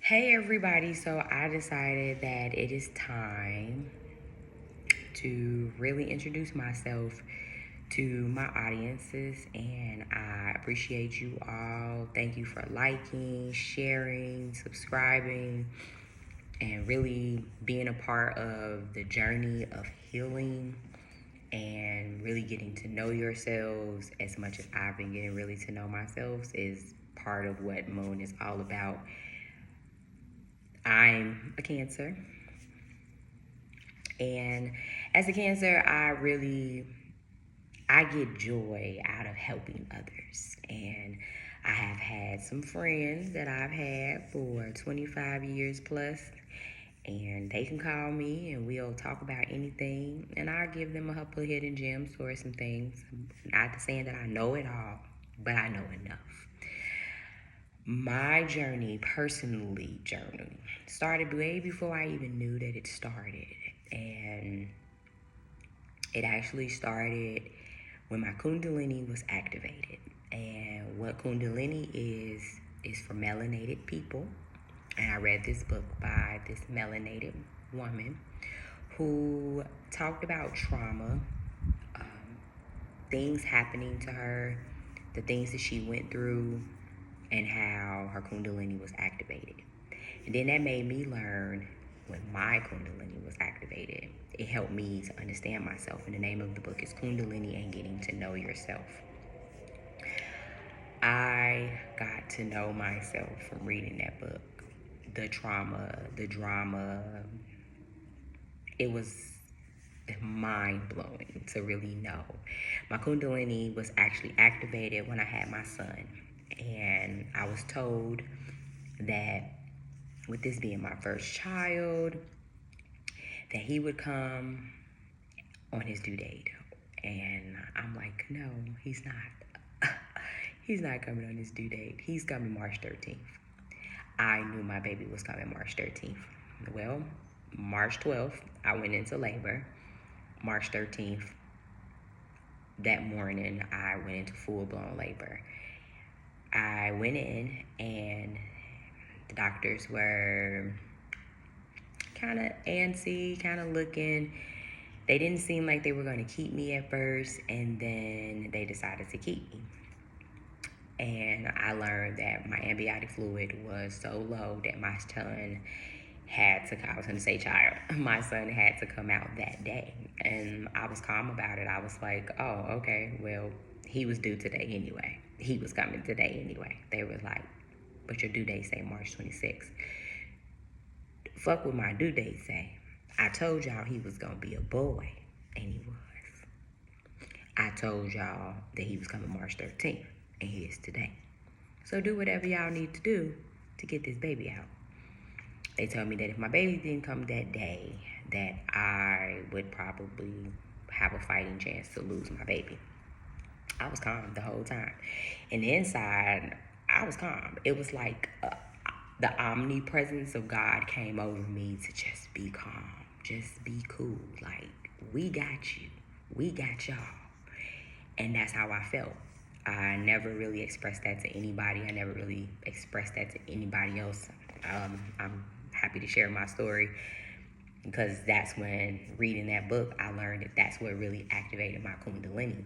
Hey everybody, so I decided that it is time to really introduce myself to my audiences, and I appreciate you all. Thank you for liking, sharing, subscribing, and really being a part of the journey of healing and really getting to know yourselves as much as I've been getting really to know myself is part of what Moon is all about. I'm a Cancer. And as a Cancer, I get joy out of helping others. And I have had some friends that I've had for 25 years plus, and they can call me and we'll talk about anything. And I'll give them a couple of hidden gems or some things. Not saying that I know it all, but I know enough. My personally journey, started way before I even knew that it started. And it actually started when my Kundalini was activated. And what Kundalini is for melanated people. And I read this book by this melanated woman who talked about trauma, things happening to her, the things that she went through, and how her Kundalini was activated. And then that made me learn when my Kundalini was activated. It helped me to understand myself. And the name of the book is Kundalini and Getting to Know Yourself. I got to know myself from reading that book. The trauma, the drama, it was mind blowing to really know. My Kundalini was actually activated when I had my son. And I was told that with this being my first child, that he would come on his due date. And I'm like, no, he's not. He's not coming on his due date. He's coming March 13th. I knew my baby was coming March 13th. Well, March 12th, I went into labor. March 13th, that morning, I went into full-blown labor. I went in, and the doctors were kind of antsy, kind of looking. They didn't seem like they were going to keep me at first, and then they decided to keep me. And I learned that my amniotic fluid was so low that my son had to, I was going to say child, my son had to come out that day. And I was calm about it. I was like, oh, okay, well, he was due today anyway. He was coming today anyway. They were like, but your due date say March 26th. Fuck what my due date say. I told y'all he was going to be a boy, and he was. I told y'all that he was coming March 13th, and he is today. So do whatever y'all need to do to get this baby out. They told me that if my baby didn't come that day, that I would probably have a fighting chance to lose my baby. I was calm the whole time. And inside, I was calm. It was like the omnipresence of God came over me to just be calm, just be cool. Like, we got you. We got y'all. And that's how I felt. I never really expressed that to anybody. I never really expressed that to anybody else. I'm happy to share my story because that's when reading that book, I learned that that's what really activated my Kundalini.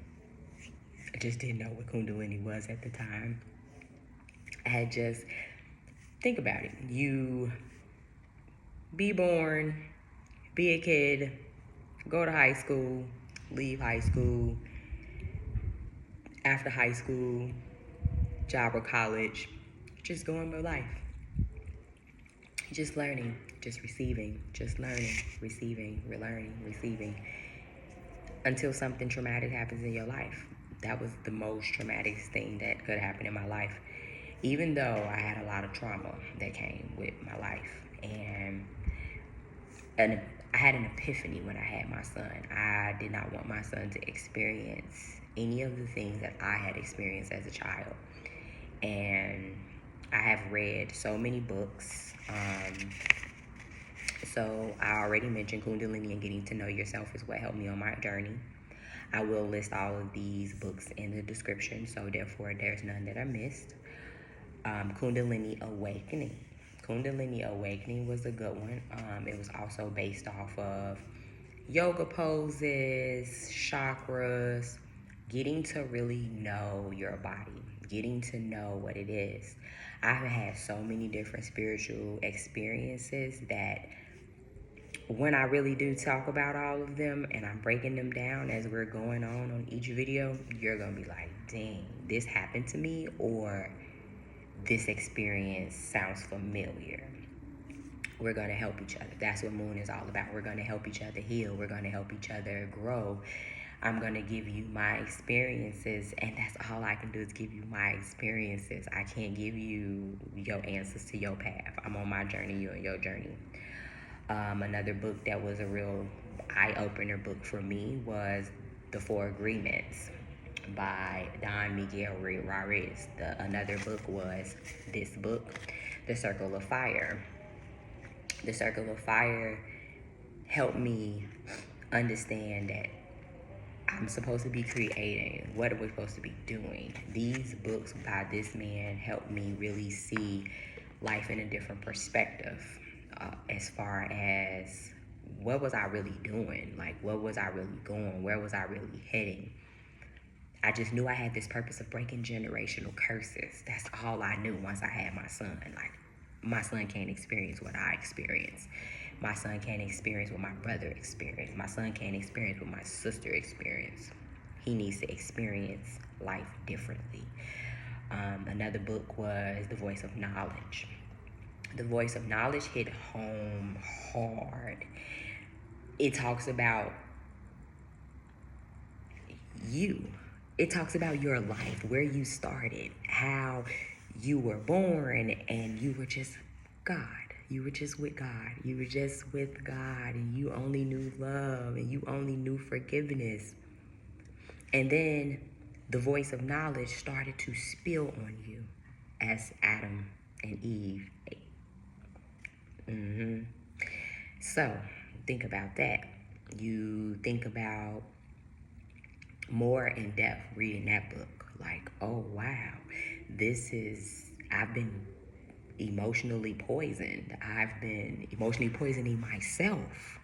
I just didn't know what Kundalini was at the time. I had just, think about it. You be born, be a kid, go to high school, leave high school, after high school, job or college, just going by life. Just learning, just receiving, just learning, receiving, relearning, receiving, until something traumatic happens in your life. That was the most traumatic thing that could happen in my life, even though I had a lot of trauma that came with my life. And I had an epiphany when I had my son. I did not want my son to experience any of the things that I had experienced as a child. And I have read so many books. So I already mentioned Kundalini and Getting to Know Yourself is what helped me on my journey. I will list all of these books in the description, so therefore there's none that I missed. Kundalini Awakening. Kundalini Awakening was a good one. It was also based off of yoga poses, chakras, getting to really know your body, getting to know what it is. I've had so many different spiritual experiences that when I really do talk about all of them and I'm breaking them down as we're going on each video, you're going to be like, dang, this happened to me, or this experience sounds familiar. We're going to help each other. That's what Moon is all about. We're going to help each other heal. We're going to help each other grow. I'm going to give you my experiences, and that's all I can do is give you my experiences. I can't give you your answers to your path. I'm on my journey, you're on your journey. Another book that was a real eye-opener book for me was The Four Agreements by Don Miguel Ruiz. Another book was this book, The Circle of Fire. The Circle of Fire helped me understand that I'm supposed to be creating. What are we supposed to be doing? These books by this man helped me really see life in a different perspective, as far as what was I really doing? Like, what was I really going? Where was I really heading? I just knew I had this purpose of breaking generational curses. That's all I knew once I had my son. Like, my son can't experience what I experienced. My son can't experience what my brother experienced. My son can't experience what my sister experienced. He needs to experience life differently. Another book was The Voice of Knowledge. The Voice of Knowledge hit home hard. It talks about you. It talks about your life, where you started, how you were born, and you were just God. You were just with God. You were just with God, and you only knew love, and you only knew forgiveness. And then the voice of knowledge started to spill on you as Adam and Eve ate. So think about that. You think about more in depth reading that book. Like, oh wow, I've been emotionally poisoned. I've been emotionally poisoning myself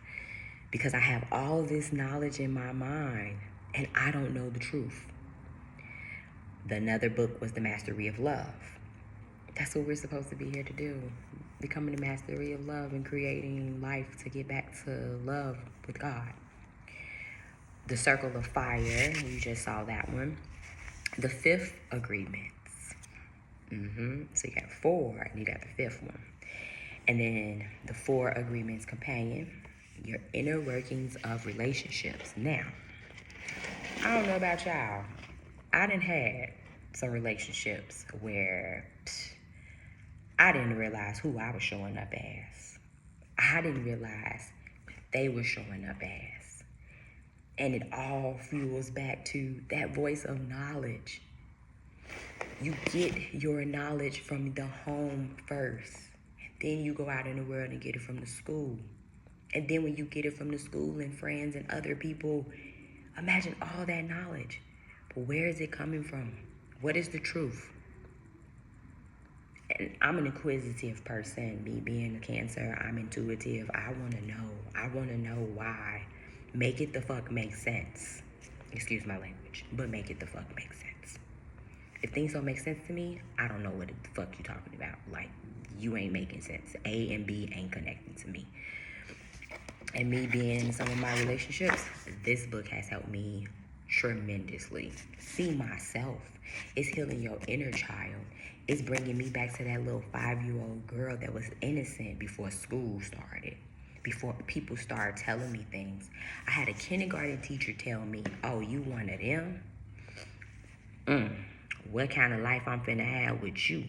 because I have all this knowledge in my mind and I don't know the truth. Another book was The Mastery of Love. That's what we're supposed to be here to do. Becoming the mastery of love and creating life to get back to love with God. The Circle of Fire, you just saw that one. The Fifth Agreements. So you got 4 and you got the 5th one. And then the 4 Agreements Companion, your inner workings of relationships. Now, I don't know about y'all. I done had some relationships where I didn't realize who I was showing up as. I didn't realize they were showing up as. And it all fuels back to that voice of knowledge. You get your knowledge from the home first. Then you go out in the world and get it from the school. And then when you get it from the school and friends and other people, imagine all that knowledge. But where is it coming from? What is the truth? And I'm an inquisitive person. Me being a Cancer, I'm intuitive. I want to know. I want to know why. Make it the fuck make sense. Excuse my language, but make it the fuck make sense. If things don't make sense to me, I don't know what the fuck you talking about. Like, you ain't making sense. A and B ain't connecting to me. And me being in some of my relationships, this book has helped me tremendously. See myself. It's healing your inner child. It's bringing me back to that little 5-year-old girl that was innocent before school started. Before people started telling me things. I had a kindergarten teacher tell me, oh, you one of them? What kind of life I'm finna have with you?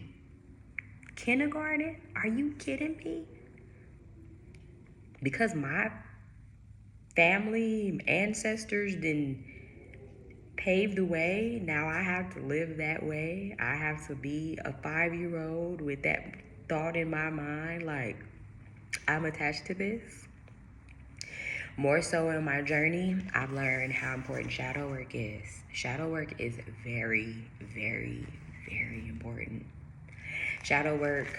Kindergarten? Are you kidding me? Because my family, ancestors didn't pave the way, now I have to live that way. I have to be a 5-year-old with that thought in my mind, like, I'm attached to this. More so in my journey, I've learned how important shadow work is. Shadow work is very, very, very important. Shadow work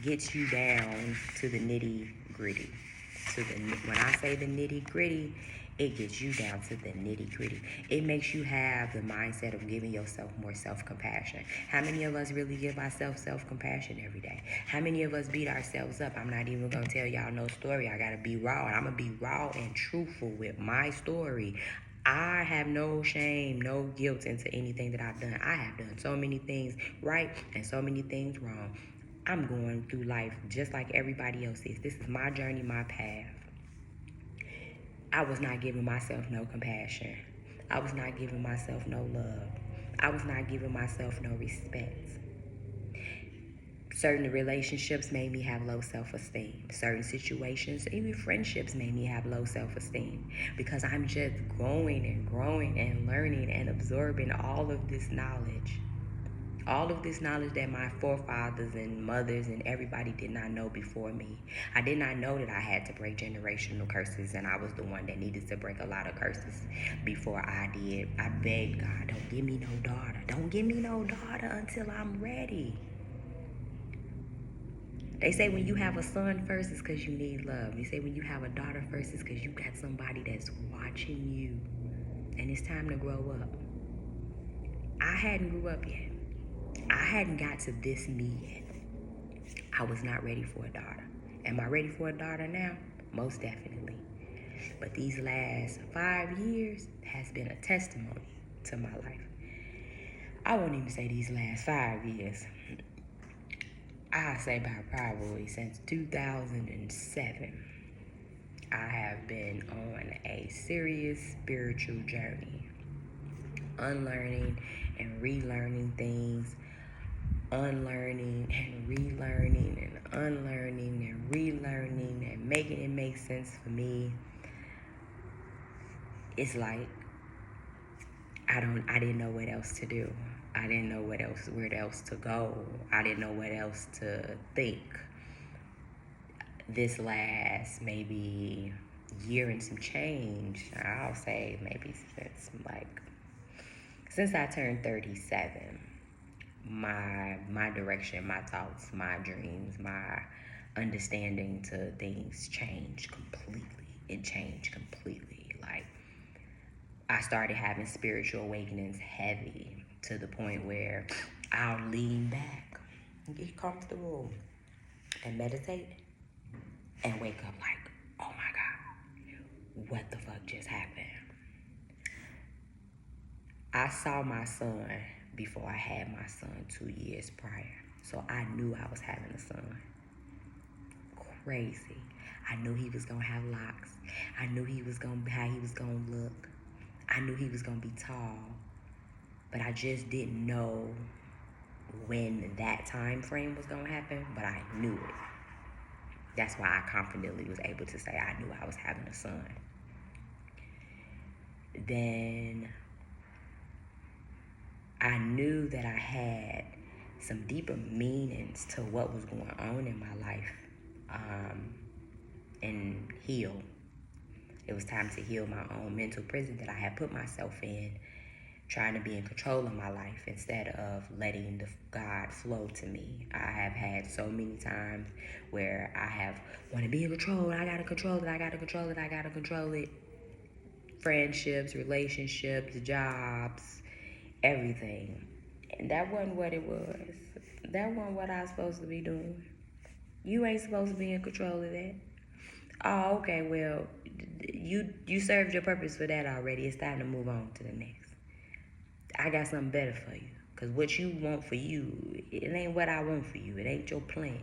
gets you down to the nitty gritty. When I say the nitty gritty, it gets you down to the nitty gritty. It makes you have the mindset of giving yourself more self-compassion. How many of us really give ourselves self-compassion every day? How many of us beat ourselves up? I'm not even going to tell y'all no story. I got to be raw. I'm going to be raw and truthful with my story. I have no shame, no guilt into anything that I've done. I have done so many things right and so many things wrong. I'm going through life just like everybody else is. This is my journey, my path. I was not giving myself no compassion. I was not giving myself no love. I was not giving myself no respect. Certain relationships made me have low self-esteem. Certain situations, even friendships, made me have low self-esteem because I'm just growing and learning and absorbing all of this knowledge. All of this knowledge that my forefathers and mothers and everybody did not know before me. I did not know that I had to break generational curses, and I was the one that needed to break a lot of curses before I did. I begged God, don't give me no daughter. Don't give me no daughter until I'm ready. They say when you have a son first, it's because you need love. They say when you have a daughter first, it's because you got somebody that's watching you, and it's time to grow up. I hadn't grew up yet. I hadn't got to this me yet. I was not ready for a daughter. Am I ready for a daughter now? Most definitely. But these last 5 years has been a testimony to my life. I won't even say these last 5 years. I say about probably since 2007. I have been on a serious spiritual journey. Unlearning and relearning things, unlearning and relearning and unlearning and relearning and making it make sense for me. It's like I didn't know what else to do. I didn't know where else to go. I didn't know what else to think. This last maybe year and some change, I'll say maybe since I turned 37, my direction, my thoughts, my dreams, my understanding to things changed completely. It changed completely. Like, I started having spiritual awakenings heavy to the point where I'll lean back and get comfortable and meditate and wake up like, oh my God, what the fuck just happened? I saw my son before I had my son 2 years prior. So I knew I was having a son. Crazy. I knew he was gonna have locks. I knew how he was gonna look. I knew he was gonna be tall. But I just didn't know when that time frame was gonna happen, but I knew it. That's why I confidently was able to say I knew I was having a son. Then I knew that I had some deeper meanings to what was going on in my life, and heal. It was time to heal my own mental prison that I had put myself in, trying to be in control of my life instead of letting the God flow to me. I have had so many times where I have want to be in control. I gotta control it. I gotta control it. I gotta control it. Friendships, relationships, jobs, everything. And that wasn't what it was. That wasn't what I was supposed to be doing. You ain't supposed to be in control of that. Oh, okay, well, you served your purpose for that already. It's time to move on to the next. I got something better for you. Because what you want for you, it ain't what I want for you. It ain't your plan.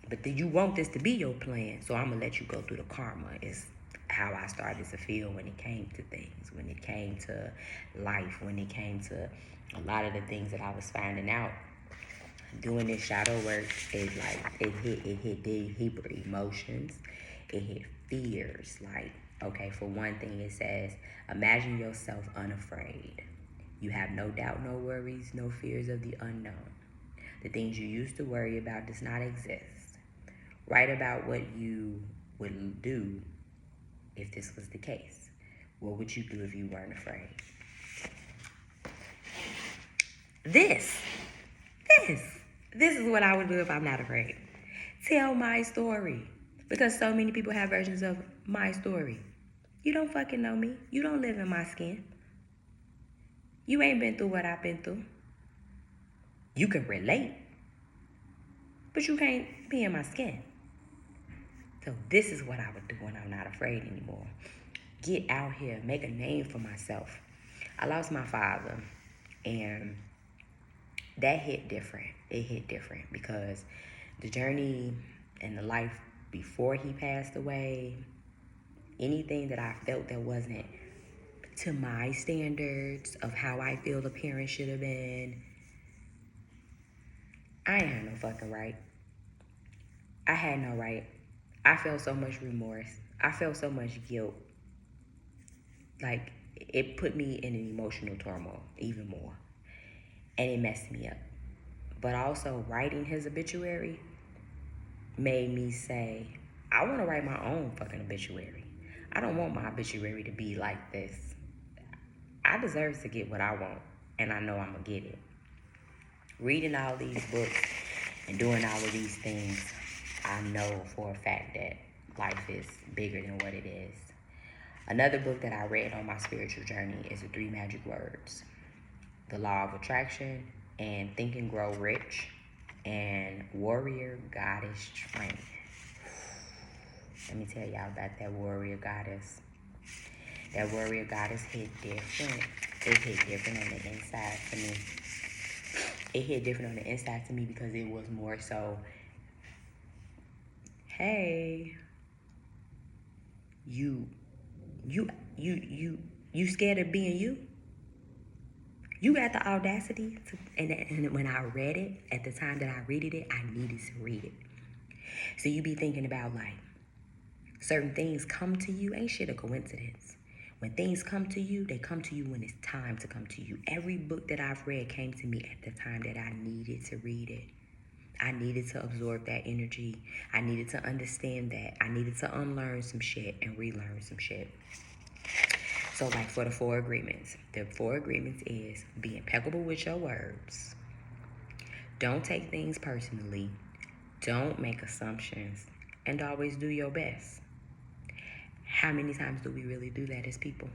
But you want this to be your plan, so I'm going to let you go through the karma. It's how I started to feel when it came to things, when it came to life, when it came to a lot of the things that I was finding out. Doing this shadow work is like, it hit deeper emotions. It hit fears. Like, okay, for one thing, it says, imagine yourself unafraid. You have no doubt, no worries, no fears of the unknown. The things you used to worry about does not exist. Write about what you would do if this was the case. What would you do if you weren't afraid? This This is what I would do if I'm not afraid. Tell my story. Because so many people have versions of my story. You don't fucking know me. You don't live in my skin. You ain't been through what I've been through. You can relate, but you can't be in my skin. So this is what I would do when I'm not afraid anymore. Get out here, make a name for myself. I lost my father, and that hit different. It hit different because the journey and the life before he passed away, anything that I felt that wasn't to my standards of how I feel the parent should have been, I ain't had no fucking right. I had no right. I felt so much remorse. I felt so much guilt. Like, it put me in an emotional turmoil even more. And it messed me up. But also, writing his obituary made me say, I want to write my own fucking obituary. I don't want my obituary to be like this. I deserve to get what I want, and I know I'm going to get it. Reading all these books and doing all of these things, I know for a fact that life is bigger than what it is. Another book that I read on my spiritual journey is The 3 Magic Words, The Law of Attraction, and Think and Grow Rich, and Warrior Goddess Training. Let me tell y'all about that Warrior Goddess. That Warrior Goddess hit different. It hit different on the inside for me. It hit different on the inside to me because it was more so, hey, you scared of being you? You got the audacity to, and when I read it, at the time that I read it, I needed to read it. So you be thinking about like, certain things come to you, ain't shit a coincidence. When things come to you, they come to you when it's time to come to you. Every book that I've read came to me at the time that I needed to read it. I needed to absorb that energy. I needed to understand that. I needed to unlearn some shit and relearn some shit. So like for the 4 agreements, the 4 agreements is be impeccable with your words. Don't take things personally. Don't make assumptions. And always do your best. How many times do we really do that as people?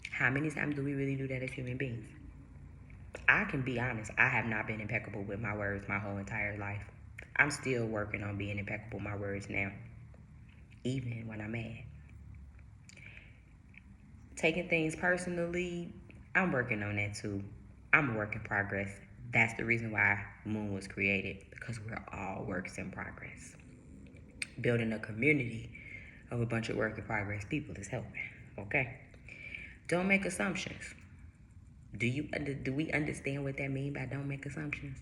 How many times do we really do that as human beings? I can be honest, I have not been impeccable with my words my whole entire life. I'm still working on being impeccable with my words now, even when I'm mad. Taking things personally, I'm working on that too. I'm a work in progress. That's the reason why Moon was created, because we're all works in progress. Building a community of a bunch of work in progress people is helping, okay? Don't make assumptions. Do we understand what that means by don't make assumptions?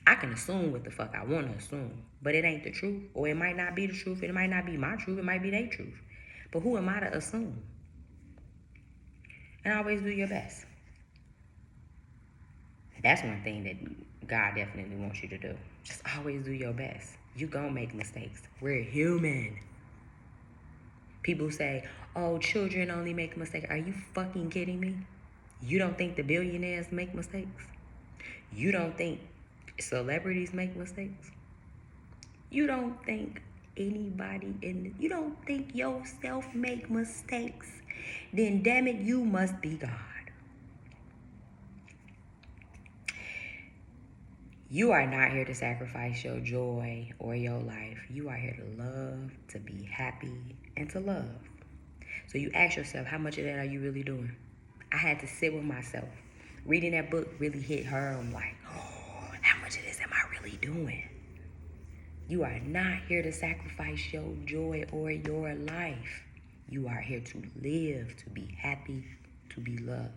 I can assume what the fuck I want to assume, but it ain't the truth, or it might not be the truth. It might not be my truth. It might be their truth. But who am I to assume? And always do your best. That's one thing that God definitely wants you to do. Just always do your best. You gonna make mistakes. We're human. People say, oh, children only make mistakes. Are you fucking kidding me? You don't think the billionaires make mistakes? You don't think celebrities make mistakes? You don't think anybody you don't think yourself make mistakes? Then damn it, you must be God. You are not here to sacrifice your joy or your life. You are here to love, to be happy, and to love. So you ask yourself, how much of that are you really doing? I had to sit with myself. Reading that book really hit her. I'm like, oh, how much of this am I really doing? You are not here to sacrifice your joy or your life. You are here to live, to be happy, to be loved.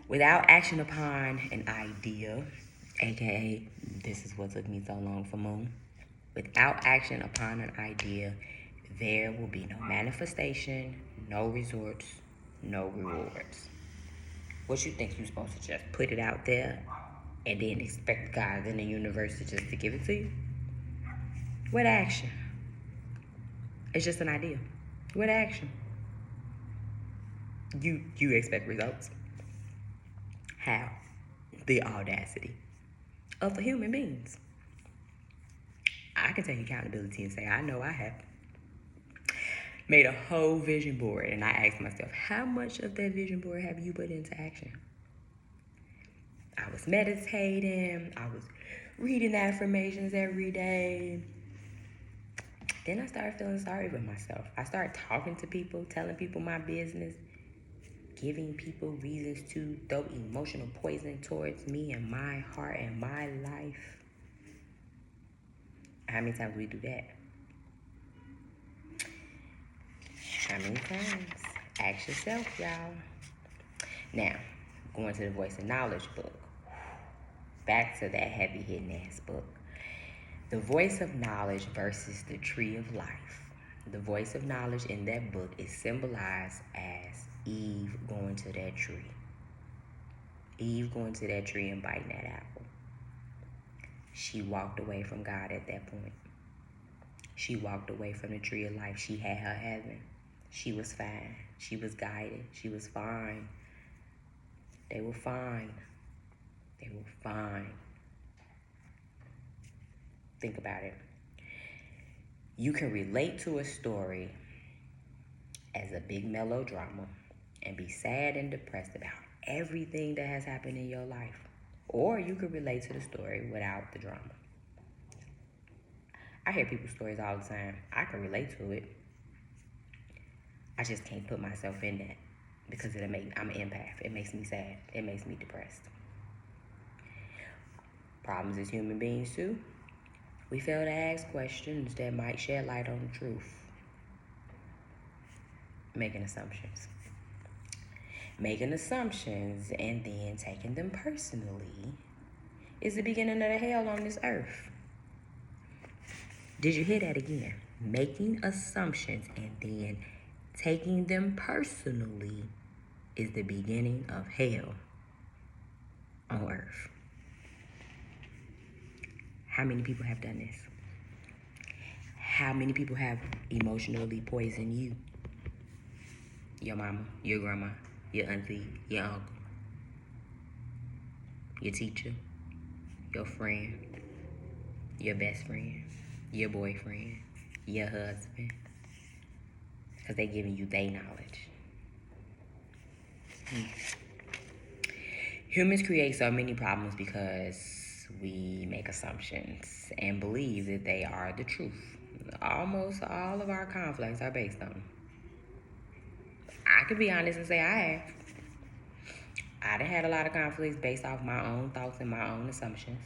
Without action upon an idea, aka this is what took me so long for Moon. Without action upon an idea, there will be no manifestation, no resorts, no rewards. What you think you're supposed to just put it out there and then expect God in the universe to just to give it to you? What action? It's just an idea. What action? You expect results. How? The audacity of human beings. I can take accountability and say, I know I have made a whole vision board, and I asked myself, how much of that vision board have you put into action? I was meditating, I was reading affirmations every day. Then I started feeling sorry for myself. I started talking to people, telling people my business, giving people reasons to throw emotional poison towards me and my heart and my life. How many times we do that? How many times? Ask yourself, y'all. Now, going to the Voice of Knowledge book. Back to that heavy-hitting ass book. The Voice of Knowledge versus the Tree of Life. The voice of knowledge in that book is symbolized as Eve going to that tree. Eve going to that tree and biting that apple. She walked away from God at that point. She walked away from the tree of life. She had her heaven. She was fine. She was guided. She was fine. They were fine. They were fine. Think about it. You can relate to a story as a big melodrama and be sad and depressed about everything that has happened in your life. Or you could relate to the story without the drama. I hear people's stories all the time. I can relate to it. I just can't put myself in that because I'm an empath. It makes me sad. It makes me depressed. Problems as human beings too. We fail to ask questions that might shed light on the truth. Making assumptions. Making assumptions and then taking them personally is the beginning of the hell on this earth. Did you hear that again? Making assumptions and then taking them personally is the beginning of hell on earth. How many people have done this? How many people have emotionally poisoned you? Your mama, your grandma, your auntie, your uncle, your teacher, your friend, your best friend, your boyfriend, your husband. Because they giving you their knowledge. Humans create so many problems because we make assumptions and believe that they are the truth. Almost all of our conflicts are based on them. I can be honest and say I have. I done had a lot of conflicts based off my own thoughts and my own assumptions.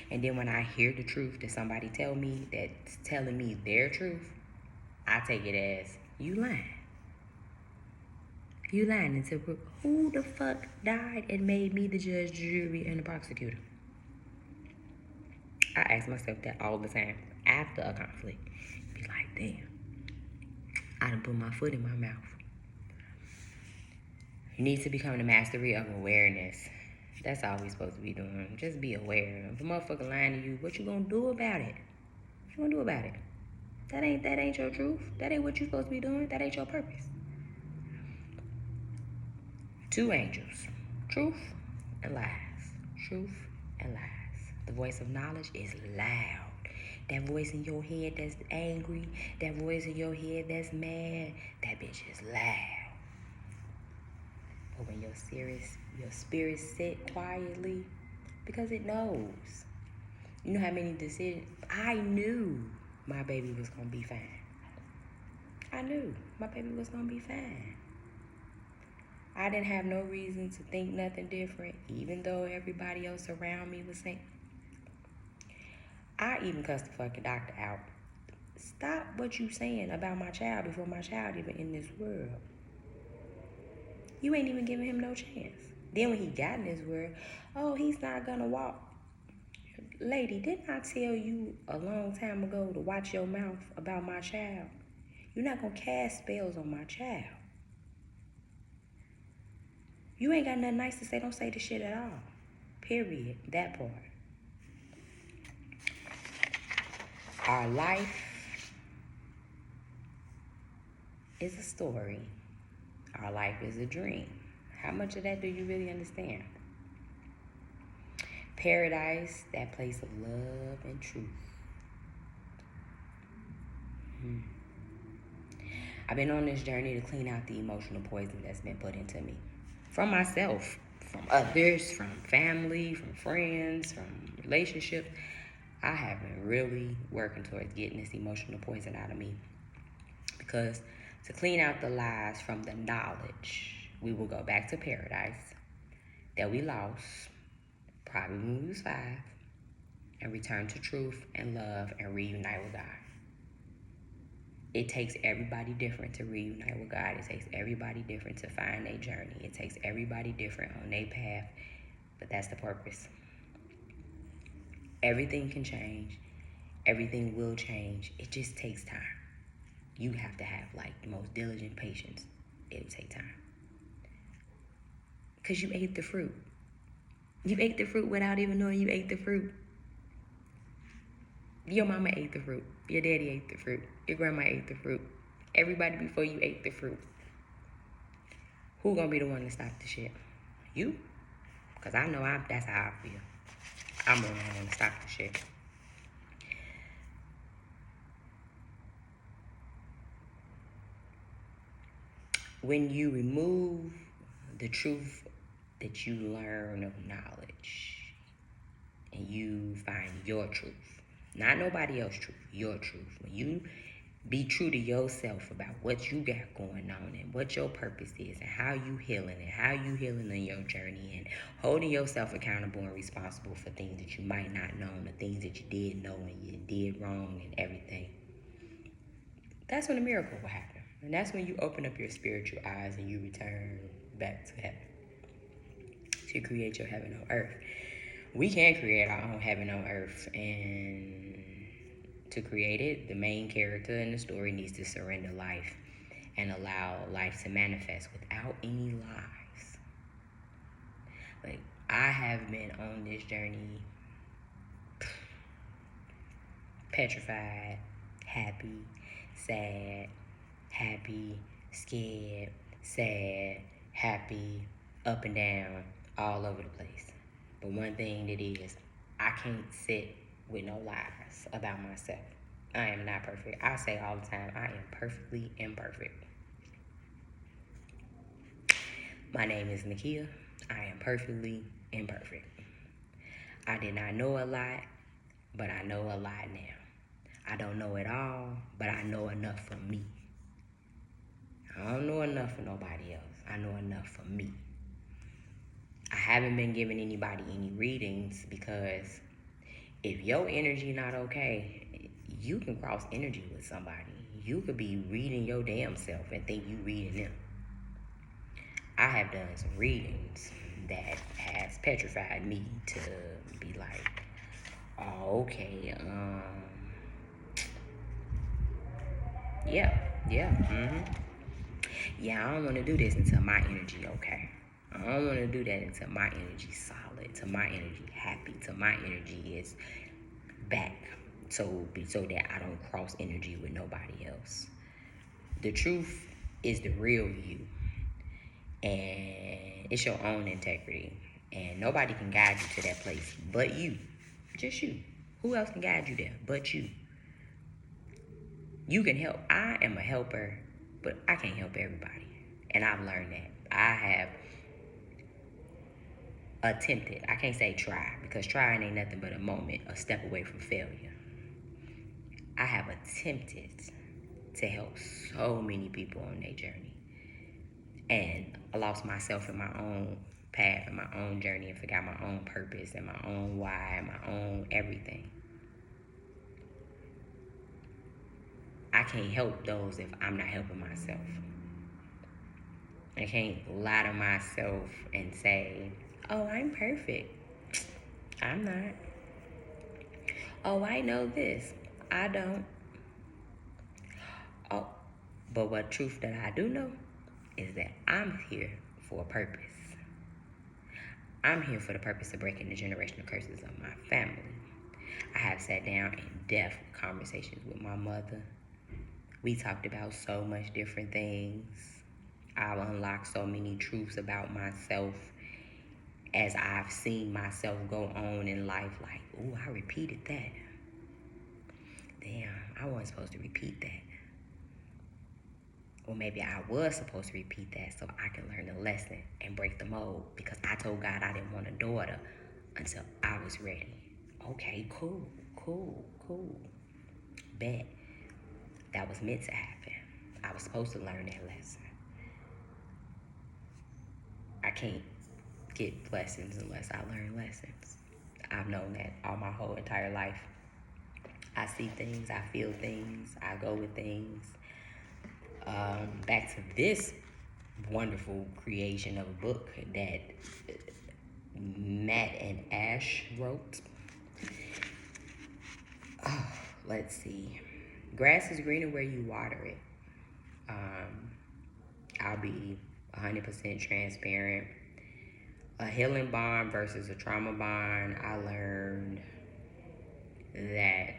And then when I hear the truth that somebody tell me that's telling me their truth, I take it as, you lying. You lying until who the fuck died and made me the judge, jury, and the prosecutor? I ask myself that all the time after a conflict. Be like, damn, I done put my foot in my mouth. You need to become the mastery of awareness. That's all we supposed to be doing. Just be aware. If a motherfucker lying to you, what you gonna do about it? What you gonna do about it? That ain't your truth. That ain't what you supposed to be doing. That ain't your purpose. Two angels. Truth and lies. Truth and lies. The voice of knowledge is loud. That voice in your head that's angry, that voice in your head that's mad, that bitch is loud. But when your spirit sit quietly, because it knows. You know how many decisions? I knew my baby was gonna be fine. I knew my baby was gonna be fine. I didn't have no reason to think nothing different, even though everybody else around me was saying. I even cussed the fucking doctor out. Stop what you saying about my child before my child even in this world. You ain't even giving him no chance. Then when he got in this world, oh, he's not gonna walk. Lady, didn't I tell you a long time ago to watch your mouth about my child? You're not gonna cast spells on my child. You ain't got nothing nice to say, don't say the shit at all. Period. That part. Our life is a story. Our life is a dream. How much of that do you really understand? Paradise, that place of love and truth. I've been on this journey to clean out the emotional poison that's been put into me. From myself, from others, from family, from friends, from relationships. I have been really working towards getting this emotional poison out of me. Because to clean out the lies from the knowledge, we will go back to paradise that we lost, probably when we was 5, and return to truth and love and reunite with God. It takes everybody different to reunite with God. It takes everybody different to find their journey. It takes everybody different on their path, but that's the purpose. Everything can change. Everything will change. It just takes time. You have to have like the most diligent patience. It'll take time. Because you ate the fruit. You ate the fruit without even knowing you ate the fruit. Your mama ate the fruit. Your daddy ate the fruit. Your grandma ate the fruit. Everybody before you ate the fruit. Who gonna be the one to stop the shit? You? Because I know that's how I feel. I'm the one to stop the shit. When you remove the truth that you learn of knowledge and you find your truth, not nobody else's truth, your truth. When you be true to yourself about what you got going on and what your purpose is and how you healing in your journey and holding yourself accountable and responsible for things that you might not know, the things that you did know and you did wrong and everything. That's when a miracle will happen. And that's when you open up your spiritual eyes and you return back to heaven to create your heaven on earth. We can create our own heaven on earth, and to create it, the main character in the story needs to surrender life and allow life to manifest without any lies. Like, I have been on this journey petrified, happy, sad, happy, scared, sad, happy, up and down, all over the place. But one thing that is, I can't sit with no lies about myself. I am not perfect. I say all the time, I am perfectly imperfect. My name is Nikiyah. I am perfectly imperfect. I did not know a lot, but I know a lot now. I don't know it all, but I know enough for me. I don't know enough for nobody else. I know enough for me. I haven't been giving anybody any readings because if your energy not okay, you can cross energy with somebody. You could be reading your damn self and think you reading them. I have done some readings that has petrified me to be like, oh, okay, yeah, I don't want to do this until my energy okay. I don't want to do that until my energy solid, till my energy happy, till my energy is back, so that I don't cross energy with nobody else. The truth is the real you, and it's your own integrity, and nobody can guide you to that place but you. Just you. Who else can guide you there but you? You can help. I am a helper, but I can't help everybody, and I've learned that. I have attempted. I can't say try, because trying ain't nothing but a step away from failure. I have attempted to help so many people on their journey, and I lost myself in my own path and my own journey and forgot my own purpose and my own why and my own everything. I can't help those if I'm not helping myself. I can't lie to myself and say, oh, I'm perfect. I'm not. Oh, I know this. I don't. Oh, but what truth that I do know is that I'm here for a purpose. I'm here for the purpose of breaking the generational curses of my family. I have sat down in depth conversations with my mother. We talked about so much different things. I've unlocked so many truths about myself, as I've seen myself go on in life, like, ooh, I repeated that. Damn, I wasn't supposed to repeat that. Or maybe I was supposed to repeat that so I can learn the lesson and break the mold, because I told God I didn't want a daughter until I was ready. Okay, cool. Bet. That was meant to happen. I was supposed to learn that lesson. I can't get blessings unless I learn lessons. I've known that all my whole entire life. I see things, I feel things, I go with things. Back to this wonderful creation of a book that Matt and Ash wrote. Let's see. Grass is greener where you water it. I'll be 100% transparent. A healing bond versus a trauma bond. I learned that.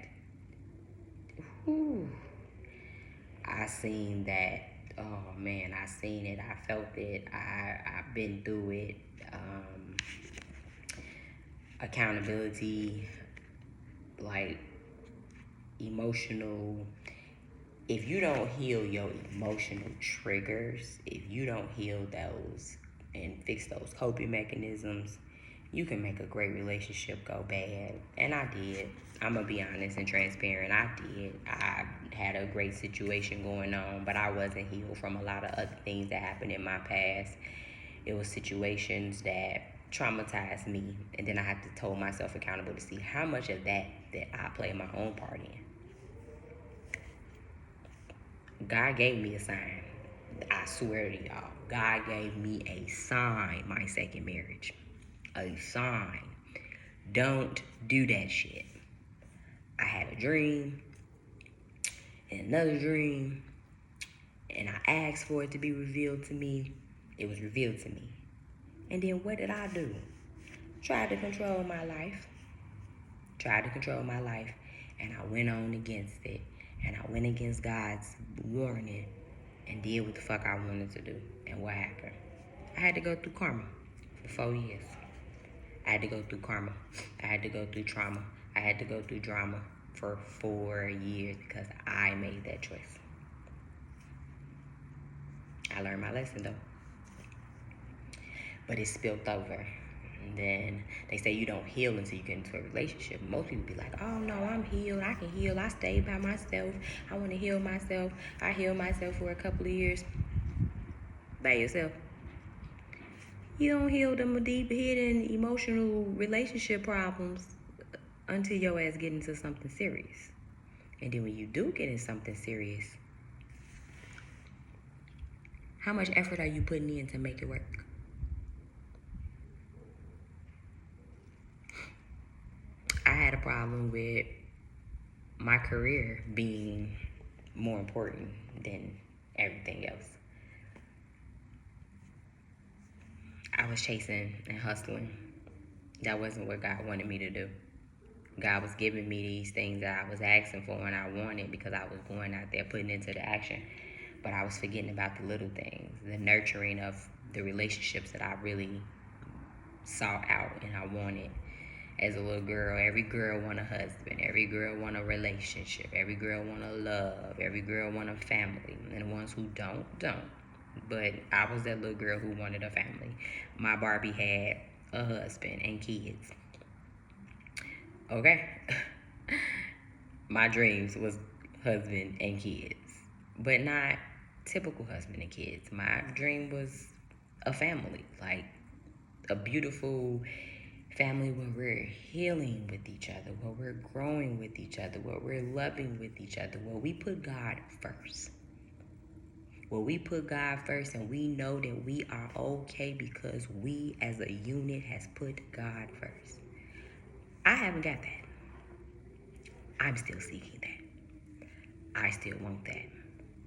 I seen that. Oh man, I seen it. I felt it. I've been through it. Accountability, like emotional. If you don't heal your emotional triggers, if you don't heal those and fix those coping mechanisms, you can make a great relationship go bad. And I did. I'm going to be honest and transparent. I did. I had a great situation going on, but I wasn't healed from a lot of other things that happened in my past. It was situations that traumatized me, and then I had to hold myself accountable to see how much of that I played my own part in. God gave me a sign. I swear to y'all, God gave me a sign, my second marriage. A sign. Don't do that shit. I had a dream, and another dream, and I asked for it to be revealed to me. It was revealed to me. And then what did I do? Tried to control my life. And I went on against it. And I went against God's warning and did what the fuck I wanted to do. And what happened? I had to go through karma for 4 years. I had to go through karma. I had to go through trauma. I had to go through drama for 4 years because I made that choice. I learned my lesson though. But it spilled over. And then they say you don't heal until you get into a relationship. Most people be like, oh no, I'm healed. I can heal. I stayed by myself. I want to heal myself. I healed myself for a couple of years by yourself. You don't heal them deep hidden emotional relationship problems until your ass get into something serious. And then when you do get in something serious, how much effort are you putting in to make it work? I had a problem with my career being more important than everything else. I was chasing and hustling. That wasn't what God wanted me to do. God was giving me these things that I was asking for and I wanted because I was going out there putting into the action. But I was forgetting about the little things, the nurturing of the relationships that I really sought out and I wanted. As a little girl, every girl want a husband, every girl want a relationship, every girl want a love, every girl want a family, and the ones who don't. But I was that little girl who wanted a family. My Barbie had a husband and kids. Okay? My dreams was husband and kids, but not typical husband and kids. My dream was a family, like a beautiful family where we're healing with each other, where we're growing with each other, where we're loving with each other, where we put God first. Where we put God first and we know that we are okay because we as a unit has put God first. I haven't got that. I'm still seeking that. I still want that.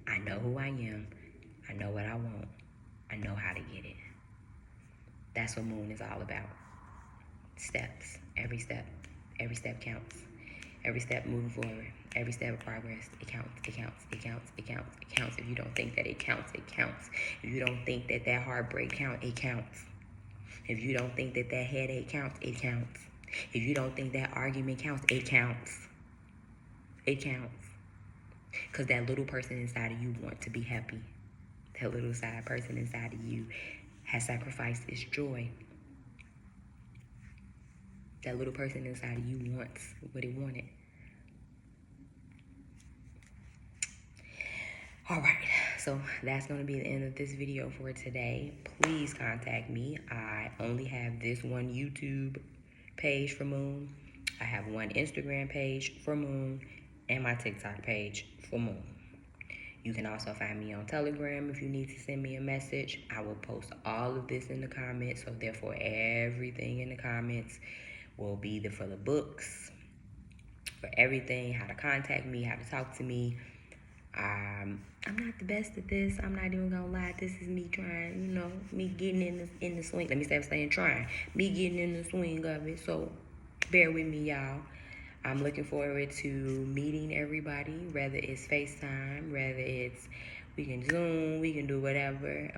I know who I am. I know what I want. I know how to get it. That's what Moon is all about. Steps. Every step counts. Every step moving forward. Every step of progress. It counts. If you don't think that it counts, it counts. If you don't think that heartbreak counts, it counts. If you don't think that that headache counts, it counts. If you don't think that argument counts, it counts. It counts. Because that little person inside of you wants to be happy. That little side person inside of you has sacrificed its joy. That little person inside of you wants what it wanted. All right, so that's going to be the end of this video for today. Please contact me. I only have this one YouTube page for Moon. I have one Instagram page for Moon and my TikTok page for Moon. You can also find me on Telegram if you need to send me a message. I will post all of this in the comments, so therefore everything in the comments will be there for the books, for everything, how to contact me, how to talk to me. I'm not the best at this. I'm not even gonna lie. This is me trying, me getting in the swing. Let me stop saying trying. Me getting in the swing of it. So bear with me, y'all. I'm looking forward to meeting everybody, whether it's FaceTime, whether it's we can Zoom, we can do whatever.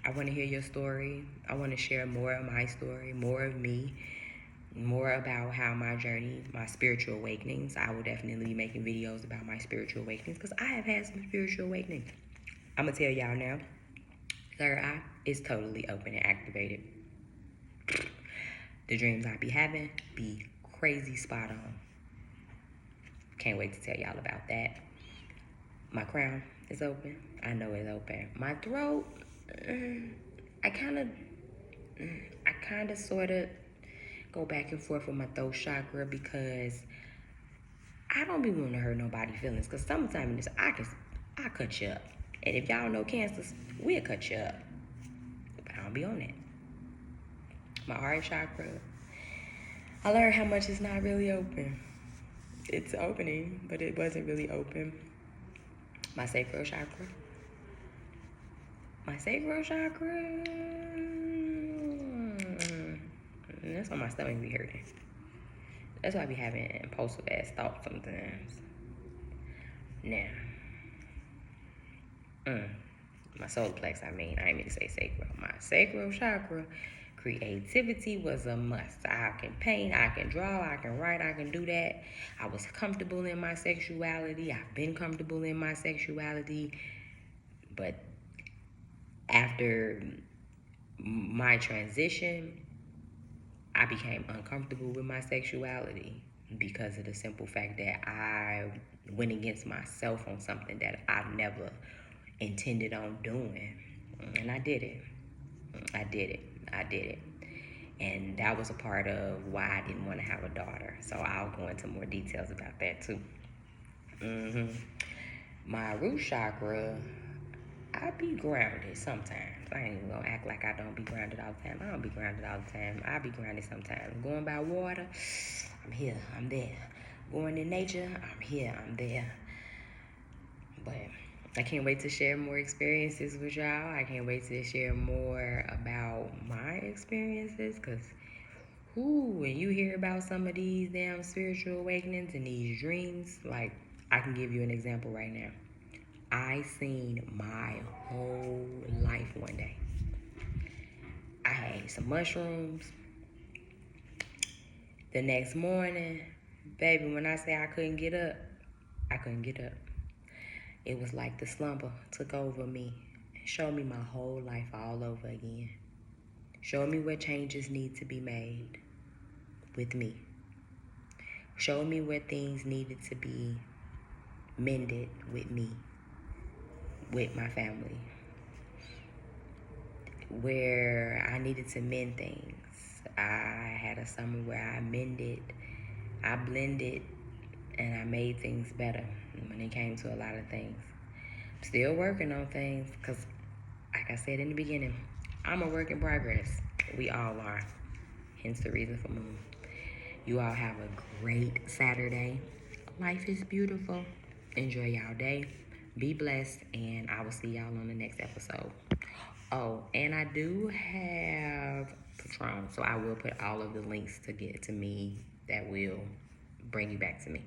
I want to hear your story. I want to share more of my story, more of me, more about how my journey, my spiritual awakenings. I will definitely be making videos about my spiritual awakenings because I have had some spiritual awakenings. I'm going to tell y'all now, third eye is totally open and activated. The dreams I be having be crazy spot on. Can't wait to tell y'all about that. My crown is open. I know it's open. My throat, I kind of sort of go back and forth with my throat chakra because I don't be wanting to hurt nobody's feelings. Because sometimes I cut you up. And if y'all know cancers, we'll cut you up. But I don't be on it. My heart chakra, I learned how much it's not really open. It's opening, but it wasn't really open. My sacral chakra. That's why my stomach be hurting. That's why I be having impulsive ass thoughts sometimes. Now, my solar plex, I didn't mean to say sacral. My sacral chakra, creativity was a must. I can paint, I can draw, I can write, I can do that. I was comfortable in my sexuality. I've been comfortable in my sexuality. But after my transition, I became uncomfortable with my sexuality because of the simple fact that I went against myself on something that I never intended on doing. And I did it. And that was a part of why I didn't want to have a daughter. So I'll go into more details about that too. My root chakra, I be grounded sometimes. I ain't even gonna act like I don't be grounded all the time. I don't be grounded all the time. I be grounded sometimes. Going by water, I'm here, I'm there. Going in nature, I'm here, I'm there. But I can't wait to share more experiences with y'all. I can't wait to share more about my experiences, because when you hear about some of these damn spiritual awakenings and these dreams, like, I can give you an example right now. I seen my whole life one day. I had some mushrooms. The next morning, baby, when I say I couldn't get up, I couldn't get up. It was like the slumber took over me and showed me my whole life all over again. Showed me what changes need to be made with me. Showed me where things needed to be mended with me, with my family. Where I needed to mend things. I had a summer where I mended, I blended, and I made things better when it came to a lot of things. I'm still working on things because, like I said in the beginning, I'm a work in progress. We all are. Hence the reason for Moon. You all have a great Saturday. Life is beautiful. Enjoy y'all day. Be blessed, and I will see y'all on the next episode. Oh, and I do have Patron, so I will put all of the links to get to me that will bring you back to me.